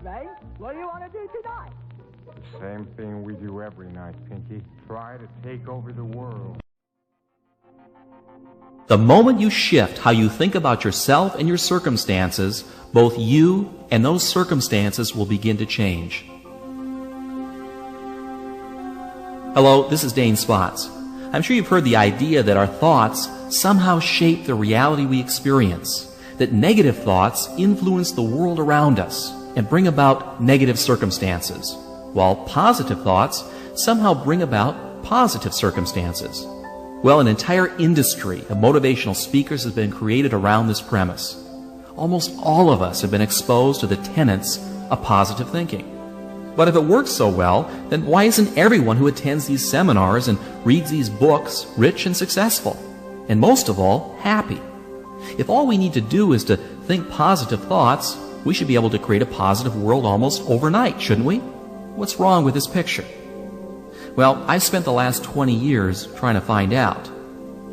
Ray. What do you want to do tonight? Same thing we do every night, Pinky. Try to take over the world. The moment you shift how you think about yourself and your circumstances, both you and those circumstances will begin to change. Hello, this is Dane Spots. I'm sure you've heard the idea that our thoughts somehow shape the reality we experience, that negative thoughts influence the world around us and bring about negative circumstances, while positive thoughts somehow bring about positive circumstances. Well, an entire industry of motivational speakers has been created around this premise. Almost all of us have been exposed to the tenets of positive thinking. But if it works so well, then why isn't everyone who attends these seminars and reads these books rich and successful? And most of all, happy? If all we need to do is to think positive thoughts, we should be able to create a positive world almost overnight, shouldn't we? What's wrong with this picture? Well, I've spent the last 20 years trying to find out.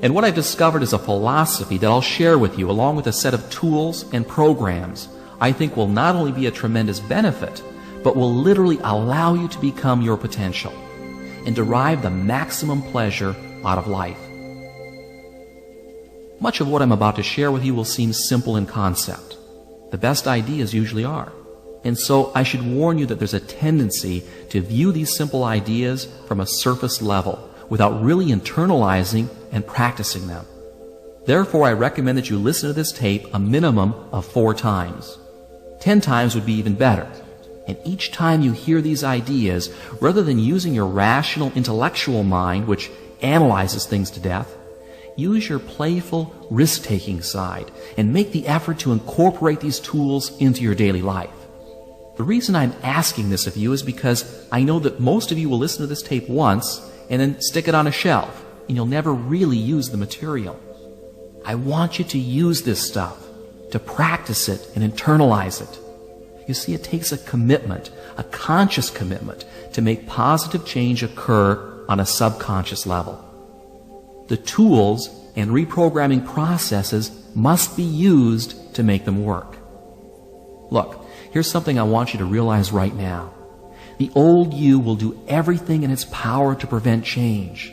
And what I've discovered is a philosophy that I'll share with you along with a set of tools and programs I think will not only be a tremendous benefit, but will literally allow you to become your potential and derive the maximum pleasure out of life. Much of what I'm about to share with you will seem simple in concept. The best ideas usually are. And so I should warn you that there's a tendency to view these simple ideas from a surface level without really internalizing and practicing them. Therefore, I recommend that you listen to this tape a minimum of 4 times. 10 times would be even better. And each time you hear these ideas, rather than using your rational intellectual mind, which analyzes things to death, use your playful risk-taking side and make the effort to incorporate these tools into your daily life. The reason I'm asking this of you is because I know that most of you will listen to this tape once and then stick it on a shelf, and you'll never really use the material. I want you to use this stuff, to practice it and internalize it. You see, it takes a commitment, a conscious commitment, to make positive change occur on a subconscious level. The tools and reprogramming processes must be used to make them work. Look, here's something I want you to realize right now. The old you will do everything in its power to prevent change.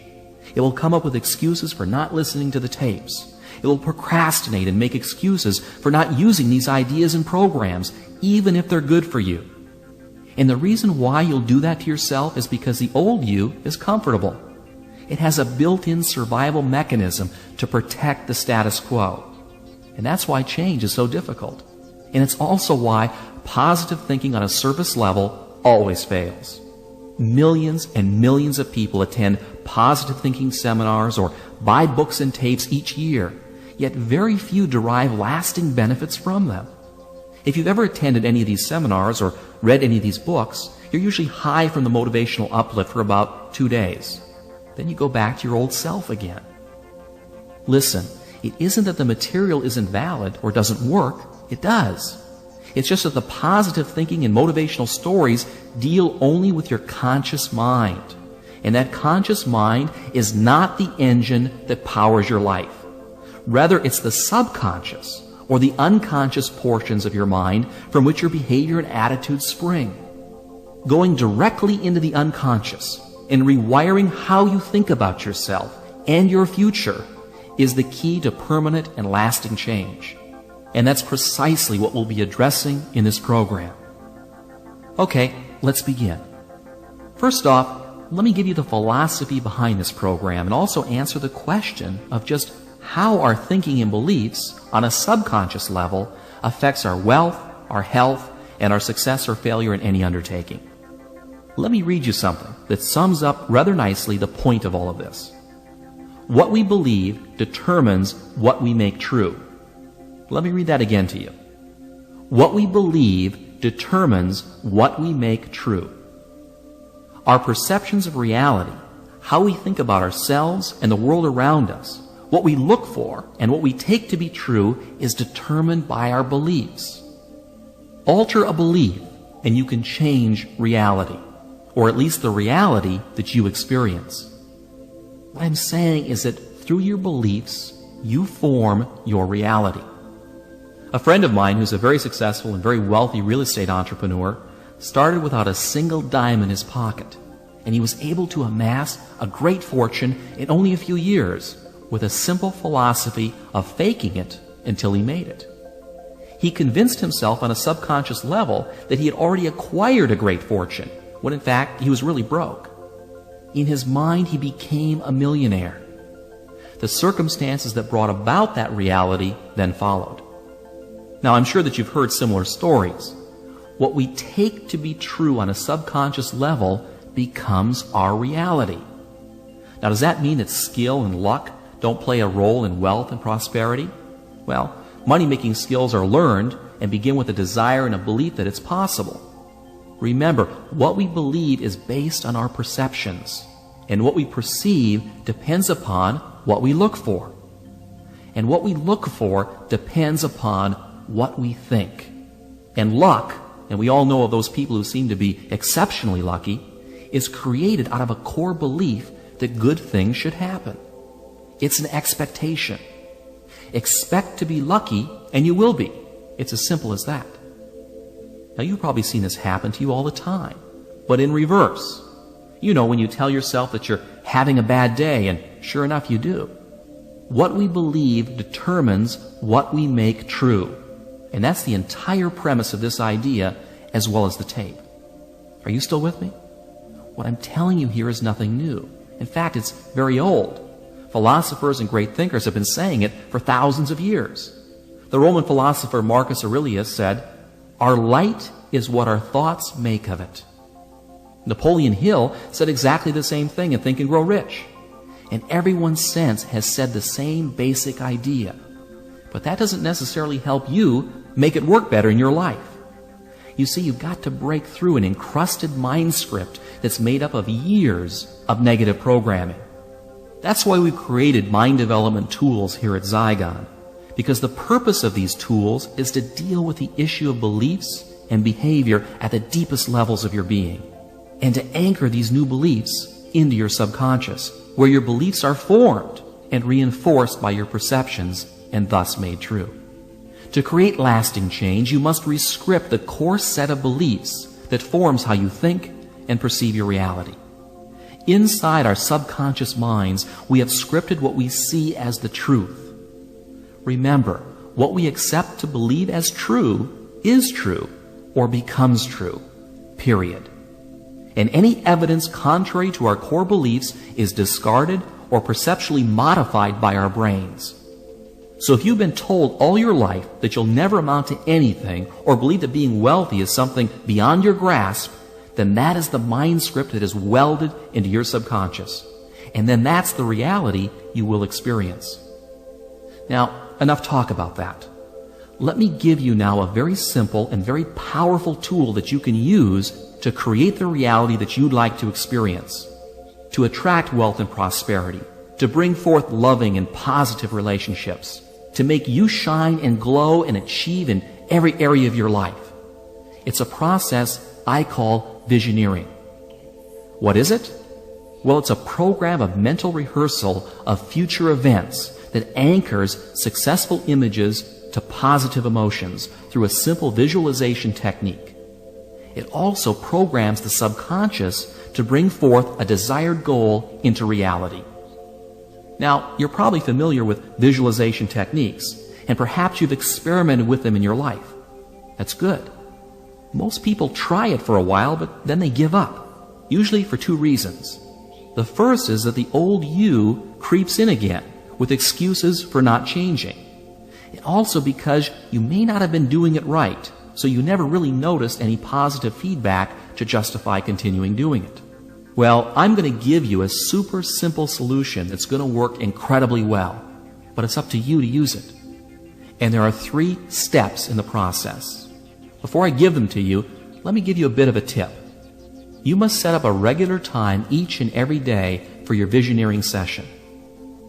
It will come up with excuses for not listening to the tapes. It will procrastinate and make excuses for not using these ideas and programs, even if they're good for you. And the reason why you'll do that to yourself is because the old you is comfortable. It has a built-in survival mechanism to protect the status quo. And that's why change is so difficult. And it's also why positive thinking on a surface level always fails. Millions and millions of people attend positive thinking seminars or buy books and tapes each year, yet very few derive lasting benefits from them. If you've ever attended any of these seminars or read any of these books, you're usually high from the motivational uplift for about 2 days. Then you go back to your old self again. Listen, it isn't that the material isn't valid or doesn't work. It does. It's just that the positive thinking and motivational stories deal only with your conscious mind. And that conscious mind is not the engine that powers your life. Rather, it's the subconscious or the unconscious portions of your mind from which your behavior and attitudes spring. Going directly into the unconscious and rewiring how you think about yourself and your future is the key to permanent and lasting change. And that's precisely what we'll be addressing in this program. Okay, let's begin. First off, let me give you the philosophy behind this program and also answer the question of just how our thinking and beliefs on a subconscious level affects our wealth, our health, and our success or failure in any undertaking. Let me read you something that sums up rather nicely the point of all of this. What we believe determines what we make true. Let me read that again to you. What we believe determines what we make true. Our perceptions of reality, how we think about ourselves and the world around us, what we look for and what we take to be true is determined by our beliefs. Alter a belief and you can change reality, or at least the reality that you experience. What I'm saying is that through your beliefs, you form your reality. A friend of mine who's a very successful and very wealthy real estate entrepreneur started without a single dime in his pocket, and he was able to amass a great fortune in only a few years with a simple philosophy of faking it until he made it. He convinced himself on a subconscious level that he had already acquired a great fortune, when in fact he was really broke. In his mind, he became a millionaire. The circumstances that brought about that reality then followed. Now, I'm sure that you've heard similar stories. What we take to be true on a subconscious level becomes our reality. Now, does that mean that skill and luck don't play a role in wealth and prosperity? Well, money-making skills are learned and begin with a desire and a belief that it's possible. Remember, what we believe is based on our perceptions, and what we perceive depends upon what we look for. And what we look for depends upon what we think. And luck, and we all know of those people who seem to be exceptionally lucky, is created out of a core belief that good things should happen. It's an expectation. Expect to be lucky, and you will be. It's as simple as that. Now, you've probably seen this happen to you all the time, but in reverse. You know, when you tell yourself that you're having a bad day, and sure enough, you do. What we believe determines what we make true. And that's the entire premise of this idea, as well as the tape. Are you still with me? What I'm telling you here is nothing new. In fact, it's very old. Philosophers and great thinkers have been saying it for thousands of years. The Roman philosopher Marcus Aurelius said, "Our light is what our thoughts make of it." Napoleon Hill said exactly the same thing in Think and Grow Rich. And everyone since has said the same basic idea. But that doesn't necessarily help you make it work better in your life. You see, you've got to break through an encrusted mind script that's made up of years of negative programming. That's why we've created mind development tools here at Zygon, because the purpose of these tools is to deal with the issue of beliefs and behavior at the deepest levels of your being, and to anchor these new beliefs into your subconscious, where your beliefs are formed and reinforced by your perceptions and thus made true. To create lasting change, you must rescript the core set of beliefs that forms how you think and perceive your reality. Inside our subconscious minds, we have scripted what we see as the truth. Remember, what we accept to believe as true is true or becomes true, period. And any evidence contrary to our core beliefs is discarded or perceptually modified by our brains. So if you've been told all your life that you'll never amount to anything, or believe that being wealthy is something beyond your grasp, then that is the mind script that is welded into your subconscious. And then that's the reality you will experience. Now, enough talk about that. Let me give you now a very simple and very powerful tool that you can use to create the reality that you'd like to experience, to attract wealth and prosperity, to bring forth loving and positive relationships, to make you shine and glow and achieve in every area of your life. It's a process I call visioneering. What is it? Well, it's a program of mental rehearsal of future events that anchors successful images to positive emotions through a simple visualization technique. It also programs the subconscious to bring forth a desired goal into reality. Now, you're probably familiar with visualization techniques, and perhaps you've experimented with them in your life. That's good. Most people try it for a while, but then they give up, usually for two reasons. The first is that the old you creeps in again with excuses for not changing. And also because you may not have been doing it right, so you never really noticed any positive feedback to justify continuing doing it. Well, I'm going to give you a super simple solution that's going to work incredibly well, but it's up to you to use it. And there are 3 steps in the process. Before I give them to you, let me give you a bit of a tip. You must set up a regular time each and every day for your visioneering session.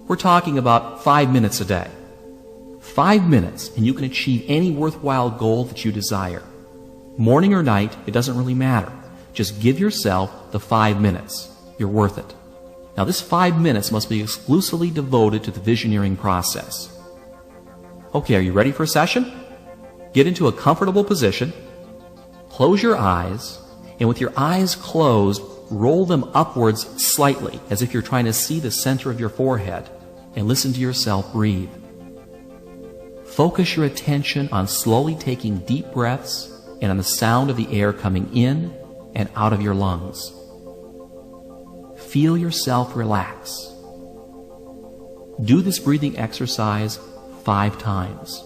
We're talking about 5 minutes a day. 5 minutes, and you can achieve any worthwhile goal that you desire. Morning or night, it doesn't really matter. Just give yourself the 5 minutes. You're worth it. Now, this 5 minutes must be exclusively devoted to the visioneering process. Okay, are you ready for a session? Get into a comfortable position, close your eyes, and with your eyes closed, roll them upwards slightly, as if you're trying to see the center of your forehead, and listen to yourself breathe. Focus your attention on slowly taking deep breaths and on the sound of the air coming in and out of your lungs. Feel yourself relax. Do this breathing exercise 5 times.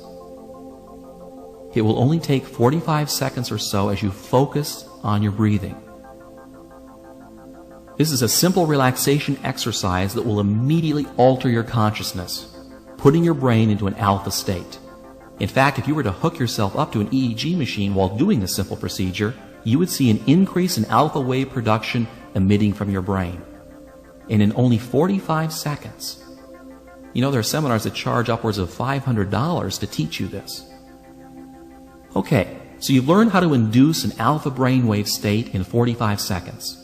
It will only take 45 seconds or so as you focus on your breathing. This is a simple relaxation exercise that will immediately alter your consciousness, putting your brain into an alpha state. In fact, if you were to hook yourself up to an EEG machine while doing this simple procedure, you would see an increase in alpha wave production emitting from your brain. And in only 45 seconds. You know, there are seminars that charge upwards of $500 to teach you this. Okay, so you've learned how to induce an alpha brainwave state in 45 seconds.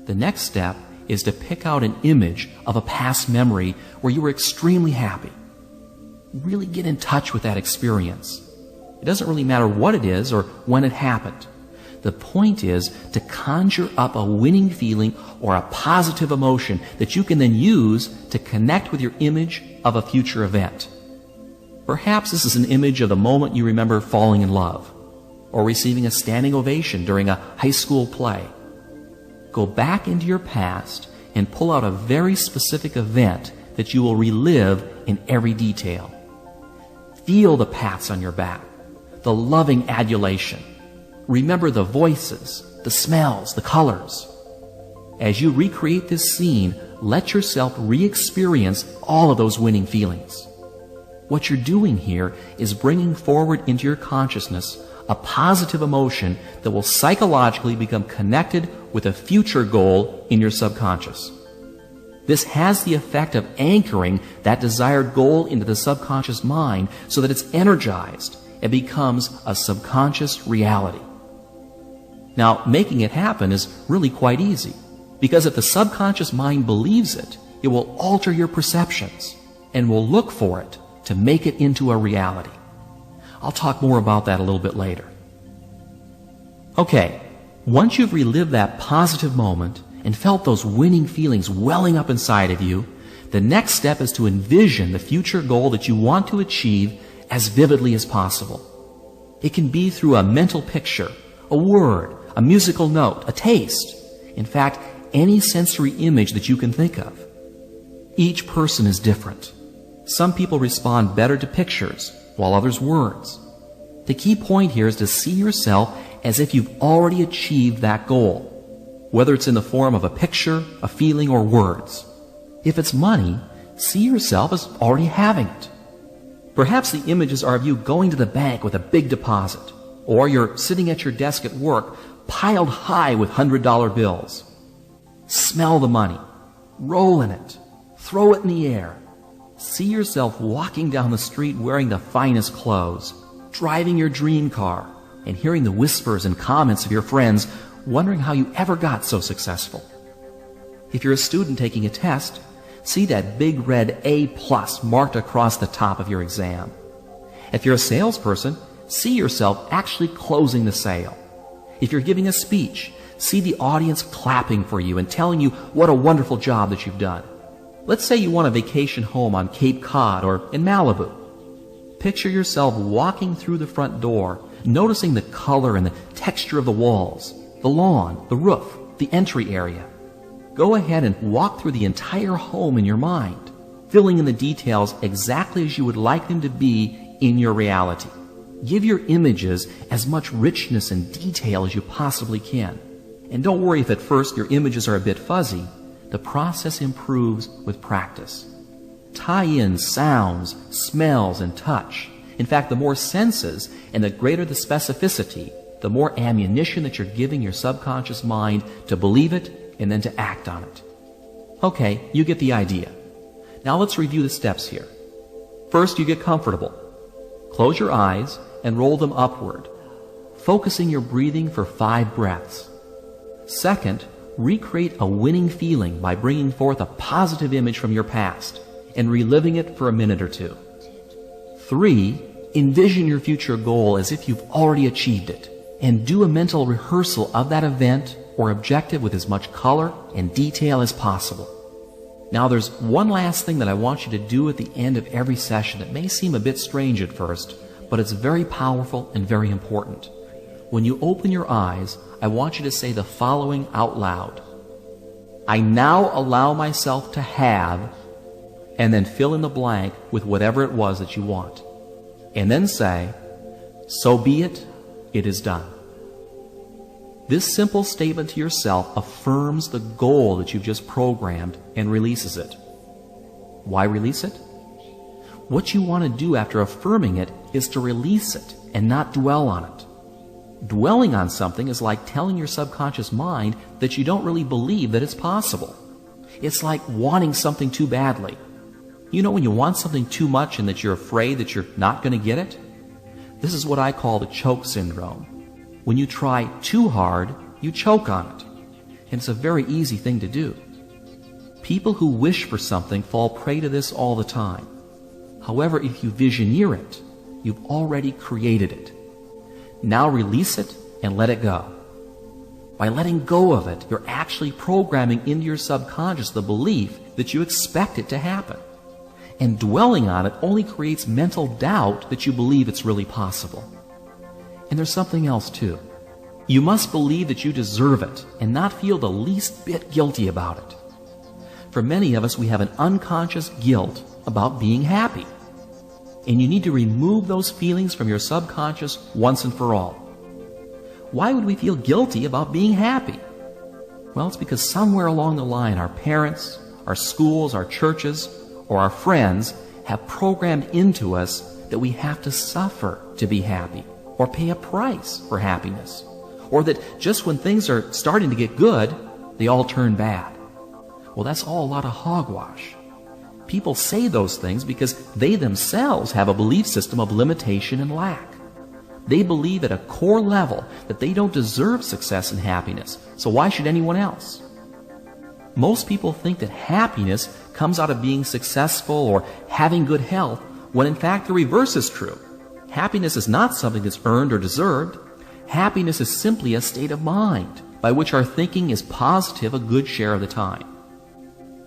The next step is to pick out an image of a past memory where you were extremely happy. Really get in touch with that experience. It doesn't really matter what it is or when it happened. The point is to conjure up a winning feeling or a positive emotion that you can then use to connect with your image of a future event. Perhaps this is an image of the moment you remember falling in love, or receiving a standing ovation during a high school play. Go back into your past and pull out a very specific event that you will relive in every detail. Feel the pats on your back, the loving adulation. Remember the voices, the smells, the colors. As you recreate this scene, let yourself re-experience all of those winning feelings. What you're doing here is bringing forward into your consciousness a positive emotion that will psychologically become connected with a future goal in your subconscious. This has the effect of anchoring that desired goal into the subconscious mind so that it's energized and becomes a subconscious reality. Now, making it happen is really quite easy, because if the subconscious mind believes it, it will alter your perceptions and will look for it to make it into a reality. I'll talk more about that a little bit later. Okay, once you've relived that positive moment and felt those winning feelings welling up inside of you, the next step is to envision the future goal that you want to achieve as vividly as possible. It can be through a mental picture, a word, a musical note, a taste. In fact, any sensory image that you can think of. Each person is different. Some people respond better to pictures, while others words. The key point here is to see yourself as if you've already achieved that goal, whether it's in the form of a picture, a feeling, or words. If it's money, see yourself as already having it. Perhaps the images are of you going to the bank with a big deposit, or you're sitting at your desk at work piled high with $100 bills. Smell the money, roll in it, throw it in the air. See yourself walking down the street wearing the finest clothes, driving your dream car, and hearing the whispers and comments of your friends, wondering how you ever got so successful. If you're a student taking a test, see that big red A+ marked across the top of your exam. If you're a salesperson, see yourself actually closing the sale. If you're giving a speech, see the audience clapping for you and telling you what a wonderful job that you've done. Let's say you want a vacation home on Cape Cod or in Malibu. Picture yourself walking through the front door, noticing the color and the texture of the walls, the lawn, the roof, the entry area. Go ahead and walk through the entire home in your mind, filling in the details exactly as you would like them to be in your reality. Give your images as much richness and detail as you possibly can. And don't worry if at first your images are a bit fuzzy. The process improves with practice. Tie in sounds, smells, and touch. In fact, the more senses and the greater the specificity, the more ammunition that you're giving your subconscious mind to believe it and then to act on it. Okay, you get the idea. Now let's review the steps here. First, you get comfortable. Close your eyes and roll them upward, focusing your breathing for 5 breaths. Second, recreate a winning feeling by bringing forth a positive image from your past and reliving it for a minute or two. 3, Envision your future goal as if you've already achieved it, and do a mental rehearsal of that event or objective with as much color and detail as possible. Now there's one last thing that I want you to do at the end of every session that may seem a bit strange at first, but it's very powerful and very important. When you open your eyes, I want you to say the following out loud. I now allow myself to have, and then fill in the blank with whatever it was that you want. And then say, so be it, it is done. This simple statement to yourself affirms the goal that you've just programmed and releases it. Why release it? What you want to do after affirming it is to release it and not dwell on it. Dwelling on something is like telling your subconscious mind that you don't really believe that it's possible. It's like wanting something too badly. You know when you want something too much and that you're afraid that you're not going to get it? This is what I call the choke syndrome. When you try too hard, you choke on it. And it's a very easy thing to do. People who wish for something fall prey to this all the time. However, if you visioneer it, you've already created it. Now release it and let it go. By letting go of it, you're actually programming into your subconscious the belief that you expect it to happen. And dwelling on it only creates mental doubt that you believe it's really possible. And there's something else too. You must believe that you deserve it and not feel the least bit guilty about it. For many of us, we have an unconscious guilt about being happy. And you need to remove those feelings from your subconscious once and for all. Why would we feel guilty about being happy? Well, it's because somewhere along the line, our parents, our schools, our churches, or our friends have programmed into us that we have to suffer to be happy, or pay a price for happiness, or that just when things are starting to get good, they all turn bad. Well, that's all a lot of hogwash. People say those things because they themselves have a belief system of limitation and lack. They believe at a core level that they don't deserve success and happiness, so why should anyone else? Most people think that happiness comes out of being successful or having good health, when in fact the reverse is true. Happiness is not something that's earned or deserved. Happiness is simply a state of mind by which our thinking is positive a good share of the time.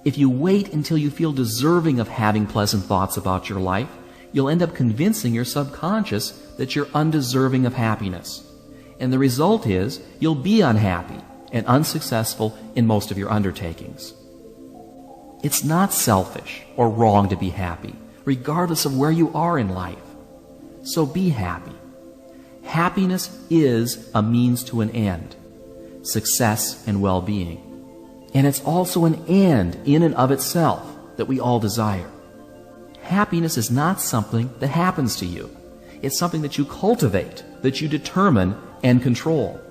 If you wait until you feel deserving of having pleasant thoughts about your life, you'll end up convincing your subconscious that you're undeserving of happiness. And the result is you'll be unhappy and unsuccessful in most of your undertakings. It's not selfish or wrong to be happy, regardless of where you are in life. So be happy. Happiness is a means to an end, success and well-being. And it's also an end in and of itself that we all desire. Happiness is not something that happens to you. It's something that you cultivate, that you determine and control.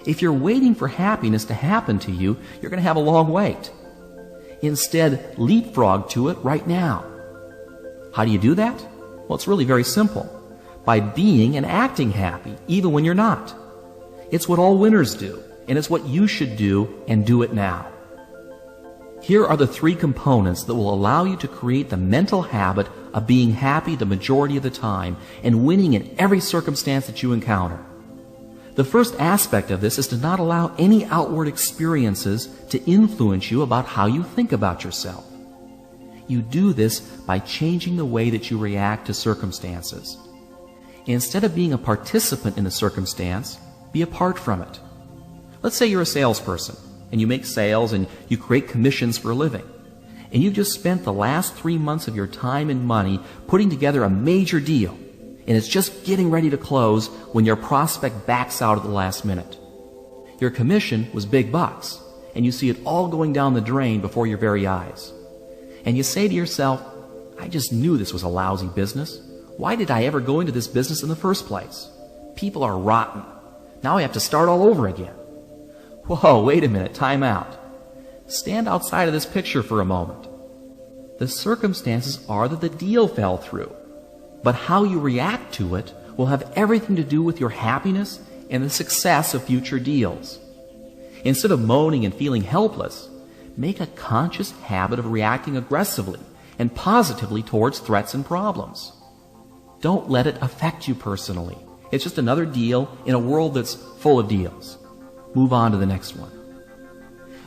If you're waiting for happiness to happen to you, you're going to have a long wait. Instead, leapfrog to it right now. How do you do that? Well, it's really very simple. By being and acting happy, even when you're not. It's what all winners do. And it's what you should do, and do it now. Here are the 3 components that will allow you to create the mental habit of being happy the majority of the time and winning in every circumstance that you encounter. The first aspect of this is to not allow any outward experiences to influence you about how you think about yourself. You do this by changing the way that you react to circumstances. Instead of being a participant in the circumstance, be apart from it. Let's say you're a salesperson, and you make sales and you create commissions for a living. And you've just spent the last 3 months of your time and money putting together a major deal, and it's just getting ready to close when your prospect backs out at the last minute. Your commission was big bucks, and you see it all going down the drain before your very eyes. And you say to yourself, I just knew this was a lousy business. Why did I ever go into this business in the first place? People are rotten. Now I have to start all over again. Whoa, wait a minute, time out. Stand outside of this picture for a moment. The circumstances are that the deal fell through, but how you react to it will have everything to do with your happiness and the success of future deals. Instead of moaning and feeling helpless, make a conscious habit of reacting aggressively and positively towards threats and problems. Don't let it affect you personally. It's just another deal in a world that's full of deals. Move on to the next one.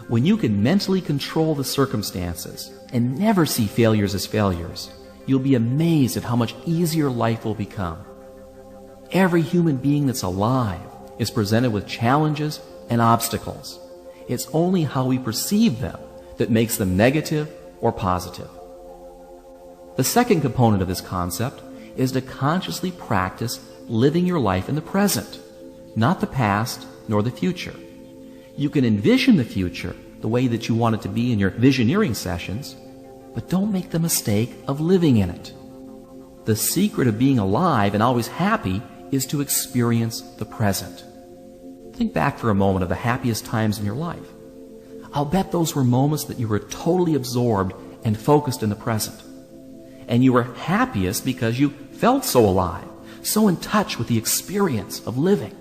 When you can mentally control the circumstances and never see failures as failures, you'll be amazed at how much easier life will become. Every human being that's alive is presented with challenges and obstacles. It's only how we perceive them that makes them negative or positive. The second component of this concept is to consciously practice living your life in the present, not the past nor the future. You can envision the future the way that you want it to be in your visioneering sessions, but don't make the mistake of living in it. The secret of being alive and always happy is to experience the present. Think back for a moment of the happiest times in your life. I'll bet those were moments that you were totally absorbed and focused in the present. And you were happiest because you felt so alive, so in touch with the experience of living.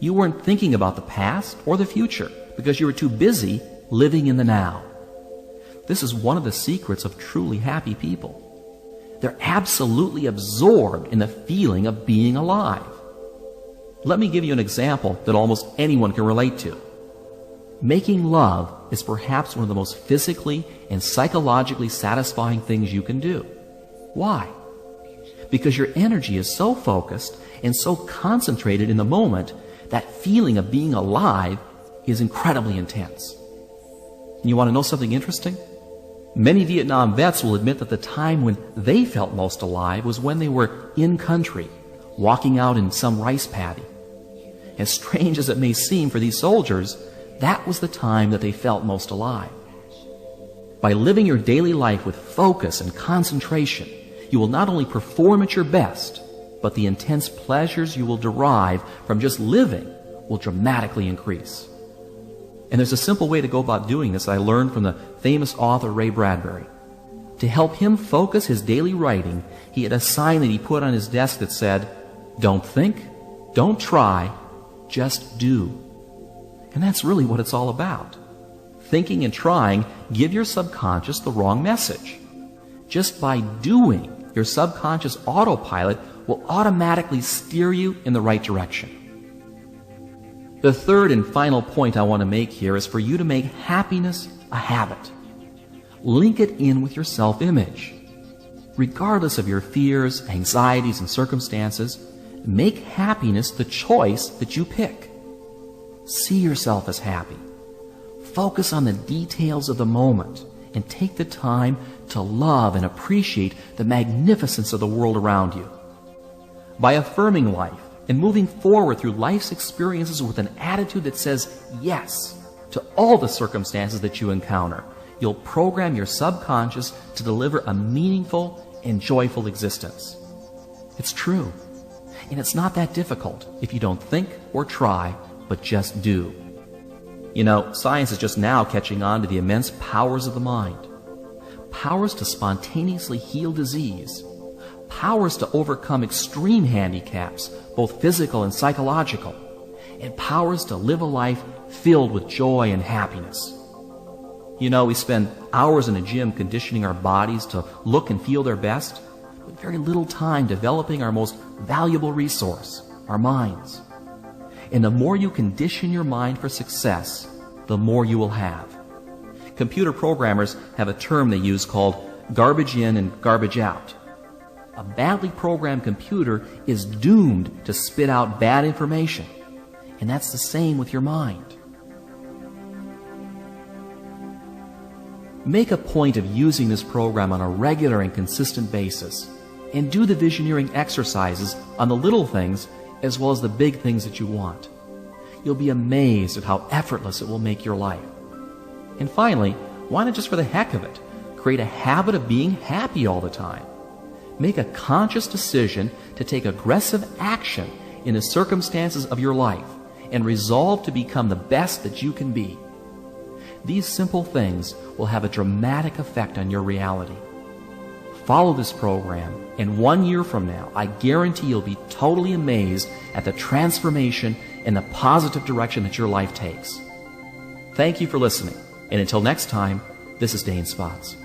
You weren't thinking about the past or the future because you were too busy living in the now. This is one of the secrets of truly happy people. They're absolutely absorbed in the feeling of being alive. Let me give you an example that almost anyone can relate to. Making love is perhaps one of the most physically and psychologically satisfying things you can do. Why? Because your energy is so focused and so concentrated in the moment that feeling of being alive is incredibly intense. And you want to know something interesting? Many Vietnam vets will admit that the time when they felt most alive was when they were in country, walking out in some rice paddy. As strange as it may seem for these soldiers, that was the time that they felt most alive. By living your daily life with focus and concentration, you will not only perform at your best, but the intense pleasures you will derive from just living will dramatically increase. And there's a simple way to go about doing this I learned from the famous author Ray Bradbury. To help him focus his daily writing, he had a sign that he put on his desk that said, "Don't think, don't try, just do." And that's really what it's all about. Thinking and trying give your subconscious the wrong message. Just by doing, your subconscious autopilot will automatically steer you in the right direction. The third and final point I want to make here is for you to make happiness a habit. Link it in with your self-image. Regardless of your fears, anxieties, and circumstances, make happiness the choice that you pick. See yourself as happy. Focus on the details of the moment and take the time to love and appreciate the magnificence of the world around you. By affirming life and moving forward through life's experiences with an attitude that says yes to all the circumstances that you encounter, you'll program your subconscious to deliver a meaningful and joyful existence. It's true. And it's not that difficult if you don't think or try, but just do. You know, science is just now catching on to the immense powers of the mind. Powers to spontaneously heal disease. Powers to overcome extreme handicaps, both physical and psychological. And powers to live a life filled with joy and happiness. You know, we spend hours in a gym conditioning our bodies to look and feel their best, but very little time developing our most valuable resource, our minds. And the more you condition your mind for success, the more you will have. Computer programmers have a term they use called garbage in and garbage out. A badly programmed computer is doomed to spit out bad information. And that's the same with your mind. Make a point of using this program on a regular and consistent basis. And do the visioneering exercises on the little things as well as the big things that you want. You'll be amazed at how effortless it will make your life. And finally, why not just for the heck of it, create a habit of being happy all the time? Make a conscious decision to take aggressive action in the circumstances of your life and resolve to become the best that you can be. These simple things will have a dramatic effect on your reality. Follow this program, and 1 year from now, I guarantee you'll be totally amazed at the transformation and the positive direction that your life takes. Thank you for listening, and until next time, this is Dane Spots.